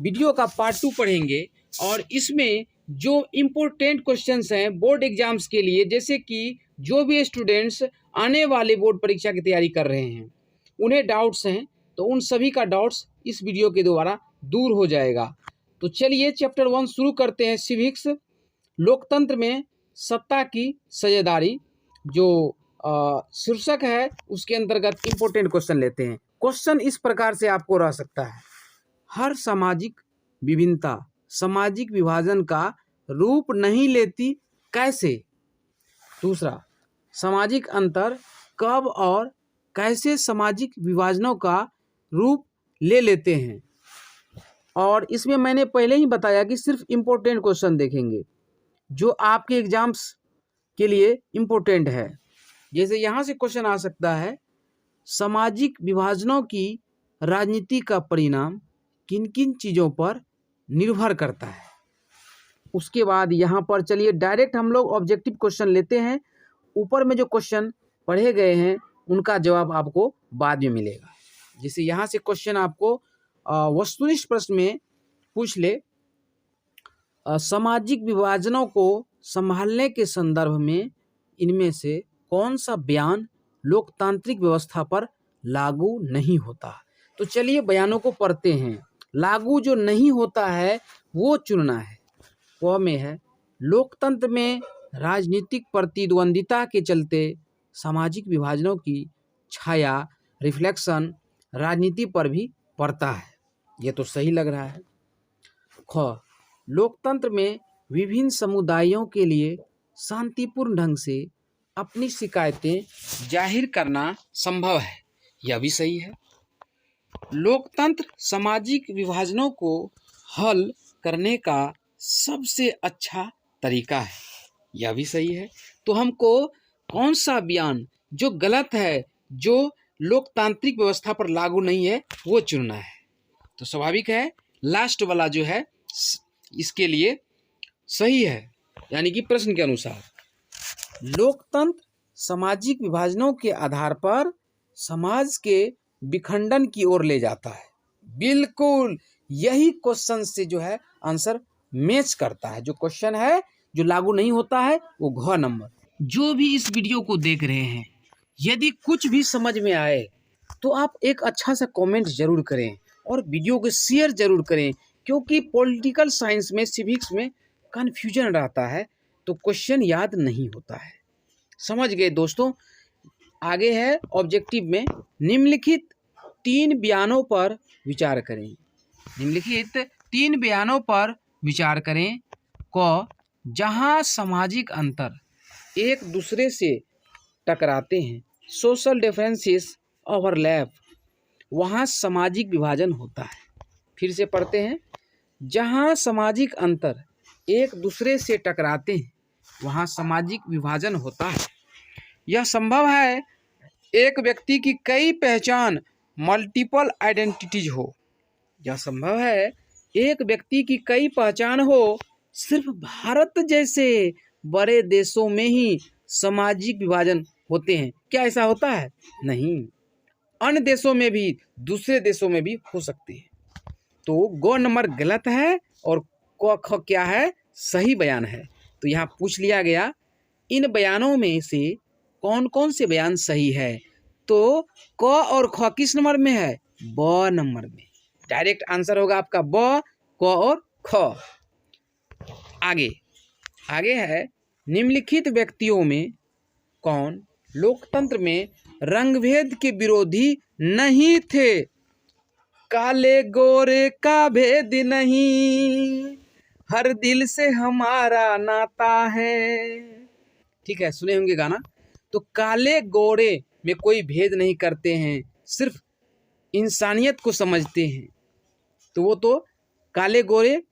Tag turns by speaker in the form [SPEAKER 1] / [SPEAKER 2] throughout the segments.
[SPEAKER 1] Video का part 2 पढ़ेंगे और इसमें जो इम्पोर्टेंट क्वेश्चंस हैं बोर्ड एग्जाम्स के लिए, जैसे कि जो भी स्टूडेंट्स आने वाले बोर्ड परीक्षा की तैयारी कर रहे हैं उन्हें डाउट्स हैं, तो उन सभी का डाउट्स इस वीडियो के द्वारा दूर हो जाएगा। तो चलिए चैप्टर 1 शुरू करते हैं। सिविक्स, लोकतंत्र में सत्ता की साझेदारी जो शीर्षक है उसके अंतर्गत इम्पोर्टेंट क्वेश्चन लेते हैं। क्वेश्चन इस प्रकार से आपको रह सकता है, हर सामाजिक विभिन्नता सामाजिक विभाजन का रूप नहीं लेती, कैसे? दूसरा, सामाजिक अंतर कब और कैसे सामाजिक विभाजनों का रूप ले लेते हैं। और इसमें मैंने पहले ही बताया कि सिर्फ इम्पोर्टेंट क्वेश्चन देखेंगे जो आपके एग्जाम्स के लिए इम्पोर्टेंट है। जैसे यहाँ से क्वेश्चन आ सकता है, सामाजिक विभाजनों की राजनीति का परिणाम किन किन चीज़ों पर निर्भर करता है। उसके बाद यहाँ पर चलिए डायरेक्ट हम लोग ऑब्जेक्टिव क्वेश्चन लेते हैं। ऊपर में जो क्वेश्चन पढ़े गए हैं उनका जवाब आपको बाद में मिलेगा। जैसे यहाँ से क्वेश्चन आपको वस्तुनिष्ठ प्रश्न में पूछ ले, सामाजिक विभाजनों को संभालने के संदर्भ में इनमें से कौन सा बयान लोकतांत्रिक व्यवस्था पर लागू नहीं होता। तो चलिए बयानों को पढ़ते हैं। लागू जो नहीं होता है वो चुनना है। क में है, लोकतंत्र में राजनीतिक प्रतिद्वंदिता के चलते सामाजिक विभाजनों की छाया रिफ्लेक्शन राजनीति पर भी पड़ता है। ये तो सही लग रहा है। ख, लोकतंत्र में विभिन्न समुदायों के लिए शांतिपूर्ण ढंग से अपनी शिकायतें जाहिर करना संभव है। यह भी सही है। लोकतंत्र सामाजिक विभाजनों को हल करने का सबसे अच्छा तरीका है। यह भी सही है। तो हमको कौन सा बयान जो गलत है, जो लोकतांत्रिक व्यवस्था पर लागू नहीं है, वो चुनना है। तो स्वाभाविक है लास्ट वाला जो है इसके लिए सही है, यानी कि प्रश्न के अनुसार लोकतंत्र सामाजिक विभाजनों के आधार पर समाज के विखंडन की ओर ले जाता है। बिल्कुल यही क्वेश्चन से जो है आंसर मैच करता है। जो क्वेश्चन है जो लागू नहीं होता है वो घ नंबर। जो भी इस वीडियो को देख रहे हैं, यदि कुछ भी समझ में आए तो आप एक अच्छा सा कमेंट जरूर करें और वीडियो को शेयर जरूर करें, क्योंकि पॉलिटिकल साइंस में सिविक्स में कन्फ्यूजन रहता है तो क्वेश्चन याद नहीं होता है। समझ गए दोस्तों। आगे है ऑब्जेक्टिव में, निम्नलिखित 3 बयानों पर विचार करें। निम्नलिखित 3 बयानों पर विचार करें। क, जहां सामाजिक अंतर एक दूसरे से टकराते हैं, सोशल डिफरेंसेस ओवरलैप, वहां सामाजिक विभाजन होता है। फिर से पढ़ते हैं, जहां सामाजिक अंतर एक दूसरे से टकराते हैं वहां सामाजिक विभाजन होता है। यह संभव है एक व्यक्ति की कई पहचान मल्टीपल आइडेंटिटीज हो। यह संभव है एक व्यक्ति की कई पहचान हो। सिर्फ भारत जैसे बड़े देशों में ही सामाजिक विभाजन होते हैं। क्या ऐसा होता है? नहीं, अन्य देशों में भी, दूसरे देशों में भी हो सकते हैं। तो ग नंबर गलत है और क ख क्या है? सही बयान है। तो यहाँ पूछ लिया गया इन बयानों में से कौन कौन से बयान सही है। तो क और ख किस नंबर में है? ब नंबर में। डायरेक्ट आंसर होगा आपका ब, क और ख। आगे है, निम्नलिखित व्यक्तियों में कौन लोकतंत्र में रंगभेद के विरोधी नहीं थे? काले गोरे का भेद नहीं, हर दिल से हमारा नाता है। ठीक है, सुने होंगे गाना। तो काले गोरे में कोई भेद नहीं करते हैं, सिर्फ इंसानियत को समझते हैं। तो वो तो काले गोरे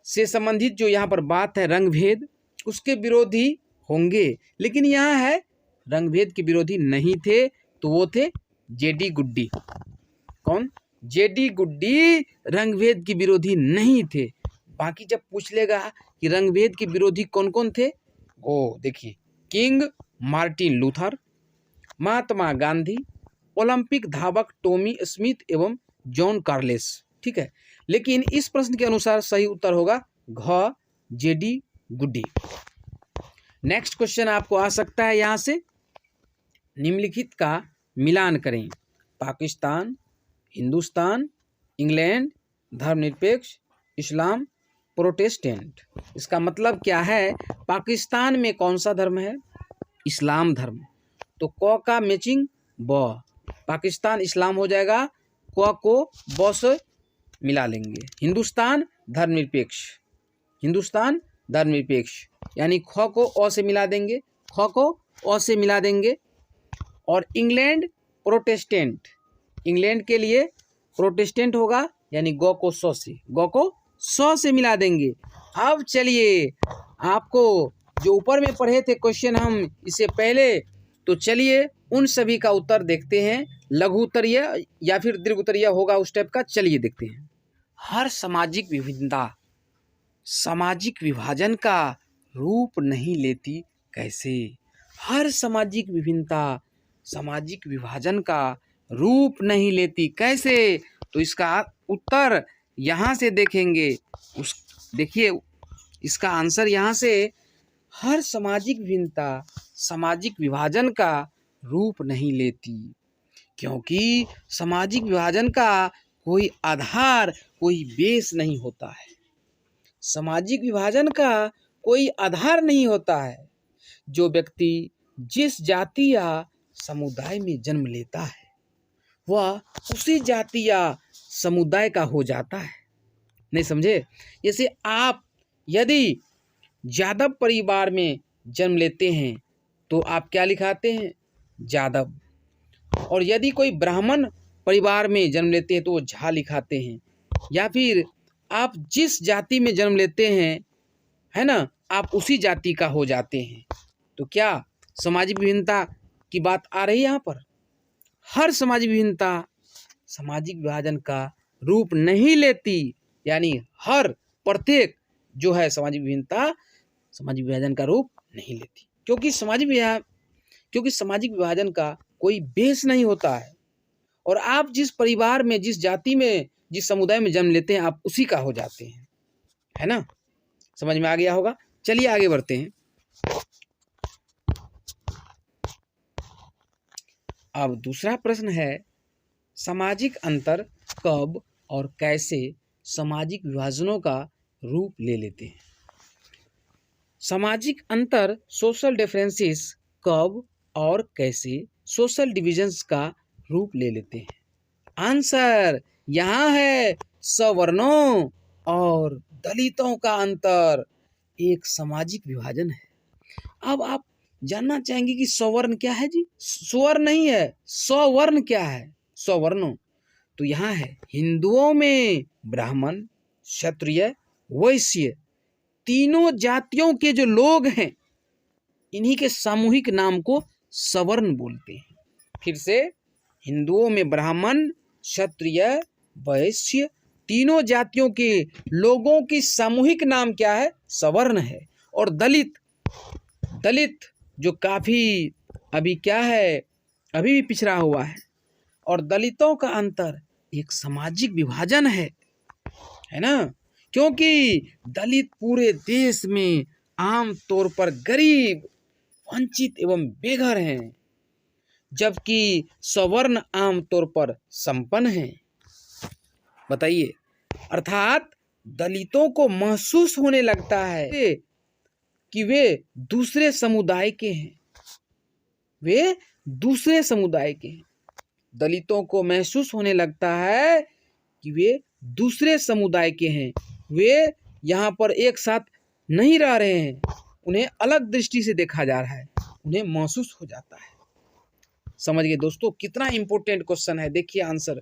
[SPEAKER 1] से संबंधित जो यहाँ पर बात है रंग भेद, उसके विरोधी होंगे। लेकिन यहाँ है रंग भेद के विरोधी नहीं थे, तो वो थे जेडी गुड्डी। कौन? जेडी गुड्डी रंगभेद के विरोधी नहीं थे। बाकी जब पूछ लेगा कि रंगभेद के विरोधी कौन कौन थे, ओ देखिए, king Martin Luther, Mahatma Gandhi, Olympic धावक टॉमी स्मिथ एवं जॉन कार्लेस। ठीक है, लेकिन इस प्रश्न के अनुसार सही उत्तर होगा घ जेडी गुड्डी। नेक्स्ट क्वेश्चन आपको आ सकता है यहाँ से, निम्नलिखित का मिलान करें। पाकिस्तान, हिंदुस्तान, इंग्लैंड, धर्मनिरपेक्ष, इस्लाम, प्रोटेस्टेंट। इसका मतलब क्या है? पाकिस्तान में कौन सा धर्म है? इस्लाम धर्म। तो क का मैचिंग ब, पाकिस्तान इस्लाम हो जाएगा, क को ब से मिला लेंगे। हिंदुस्तान धर्मनिरपेक्ष, हिंदुस्तान धर्मनिरपेक्ष यानी ख को अ से मिला देंगे, ख को अ से मिला देंगे। और इंग्लैंड प्रोटेस्टेंट, इंग्लैंड के लिए प्रोटेस्टेंट होगा यानी ग को स से, ग को स से मिला देंगे। अब चलिए आपको जो ऊपर में पढ़े थे क्वेश्चन हम इससे पहले, तो चलिए उन सभी का उत्तर देखते हैं। लघु उत्तरीय या फिर दीर्घ उत्तरीय होगा उस टाइप का, चलिए देखते हैं। हर सामाजिक विभिन्नता सामाजिक विभाजन का रूप नहीं लेती कैसे? हर सामाजिक विभिन्नता सामाजिक विभाजन का रूप नहीं लेती कैसे? तो इसका उत्तर यहाँ से देखेंगे। देखिए इसका आंसर यहाँ से, हर सामाजिक विभिन्नता सामाजिक विभाजन का रूप नहीं लेती, क्योंकि सामाजिक विभाजन का कोई आधार कोई बेस नहीं होता है। सामाजिक विभाजन का कोई आधार नहीं होता है। जो व्यक्ति जिस जाति या समुदाय में जन्म लेता है वह उसी जाति या समुदाय का हो जाता है। नहीं समझे? जैसे आप यदि यादव परिवार में जन्म लेते हैं तो आप क्या लिखाते हैं? यादव। और यदि कोई ब्राह्मण परिवार में जन्म लेते हैं तो वो झा लिखाते हैं। या फिर आप जिस जाति में जन्म लेते हैं, है ना, आप उसी जाति का हो जाते हैं। तो क्या सामाजिक विभिन्नता की बात आ रही है यहाँ पर? हर सामाजिक विभिन्नता सामाजिक विभाजन का रूप नहीं लेती, यानी हर प्रत्येक जो है सामाजिक विभिन्नता सामाजिक विभाजन का रूप नहीं लेती, क्योंकि सामाजिक विभाजन का कोई बेस नहीं होता है। और आप जिस परिवार में, जिस जाति में, जिस समुदाय में जन्म लेते हैं आप उसी का हो जाते हैं, है ना? समझ में आ गया होगा। चलिए आगे बढ़ते हैं। अब दूसरा प्रश्न है, सामाजिक अंतर कब और कैसे सामाजिक विभाजनों का रूप ले लेते हैं? सामाजिक अंतर सोशल डिफरेंसेस कब और कैसे सोशल डिविजन्स का रूप ले लेते हैं? आंसर यहाँ है, सवर्णों और दलितों का अंतर एक सामाजिक विभाजन है। अब आप जानना चाहेंगे कि सवर्ण क्या है जी? स्वर्ण नहीं है, सवर्ण क्या है? सवर्णों तो यहाँ है, हिंदुओं में ब्राह्मण, क्षत्रिय, वैश्य तीनों जातियों के जो लोग हैं इन्हीं के सामूहिक नाम को सवर्ण बोलते हैं। फिर से, हिंदुओं में ब्राह्मण, क्षत्रिय, वैश्य तीनों जातियों के लोगों की सामूहिक नाम क्या है? सवर्ण है। और दलित जो काफी अभी क्या है, अभी भी पिछड़ा हुआ है। और दलितों का अंतर एक सामाजिक विभाजन है ना? क्योंकि दलित पूरे देश में आम तौर पर गरीब, वंचित एवं बेघर हैं, जबकि सवर्ण आम तौर पर संपन्न हैं। बताइए, अर्थात दलितों को महसूस होने लगता है कि वे दूसरे समुदाय के हैं, वे दूसरे समुदाय के हैं। दलितों को महसूस होने लगता है कि वे दूसरे समुदाय के हैं, वे यहाँ पर एक साथ नहीं रह रहे हैं, उन्हें अलग दृष्टि से देखा जा रहा है, उन्हें महसूस हो जाता है। समझ गए दोस्तों? कितना इंपॉर्टेंट क्वेश्चन है। देखिए आंसर,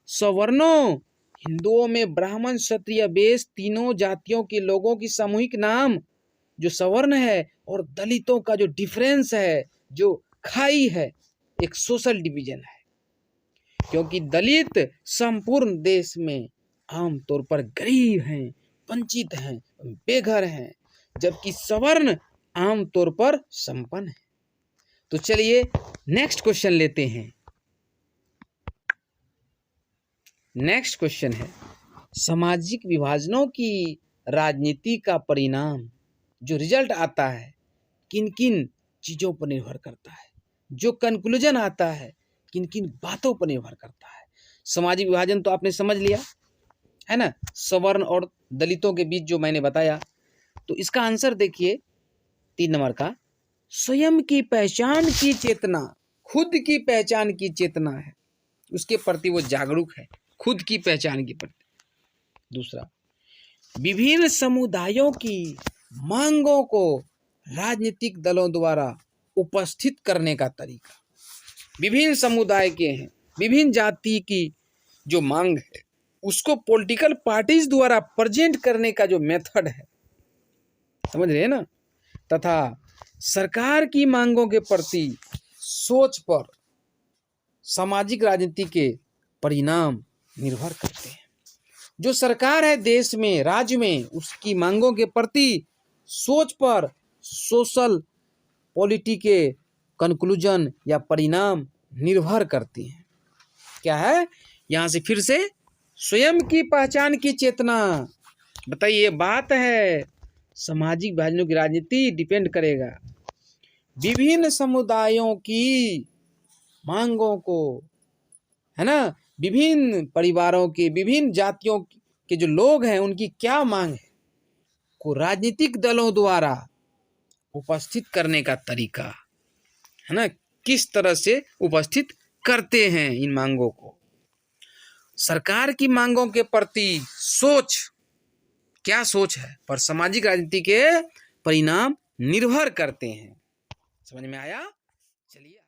[SPEAKER 1] सवर्णों हिंदुओं में ब्राह्मण, क्षत्रिय, वैश्य तीनों जातियों के लोगों की सामूहिक नाम जो सवर्ण है, और दलितों का जो डिफरेंस है, जो खाई है, एक सोशल डिवीजन है। क्योंकि दलित संपूर्ण देश में आम तौर पर गरीब हैं, वंचित हैं, बेघर हैं, जबकि सवर्ण आम तौर पर संपन्न है। तो चलिए नेक्स्ट क्वेश्चन लेते हैं। नेक्स्ट क्वेश्चन है, सामाजिक विभाजनों की राजनीति का परिणाम जो रिजल्ट आता है किन किन चीज़ों पर निर्भर करता है, जो कंक्लूजन आता है किन किन बातों पर निर्भर करता है। सामाजिक विभाजन तो आपने समझ लिया है ना, सवर्ण और दलितों के बीच जो मैंने बताया। तो इसका आंसर देखिए 3 नंबर का, स्वयं की पहचान की चेतना, खुद की पहचान की चेतना है, उसके प्रति वो जागरूक है, खुद की पहचान के प्रति। दूसरा, विभिन्न समुदायों की मांगों को राजनीतिक दलों द्वारा उपस्थित करने का तरीका। विभिन्न समुदाय के हैं, विभिन्न जाति की जो मांग है उसको पॉलिटिकल पार्टीज द्वारा प्रेजेंट करने का जो मेथड है, समझ रहे हैं ना। तथा सरकार की मांगों के प्रति सोच पर सामाजिक राजनीति के परिणाम निर्भर करते हैं। जो सरकार है देश में, राज्य में, उसकी मांगों के प्रति सोच पर सोशल पॉलिटी के कंक्लूजन या परिणाम निर्भर करती हैं। क्या है, यहां से फिर से, स्वयं की पहचान की चेतना। बताइए, बात है सामाजिक विभाजनों की राजनीति डिपेंड करेगा विभिन्न समुदायों की मांगों को, है ना, विभिन्न परिवारों के, विभिन्न जातियों के जो लोग हैं उनकी क्या मांग है को राजनीतिक दलों द्वारा उपस्थित करने का तरीका, है ना, किस तरह से उपस्थित करते हैं इन मांगों को। सरकार की मांगों के प्रति सोच, क्या सोच है, पर सामाजिक राजनीति के परिणाम निर्भर करते हैं। समझ में आया? चलिए।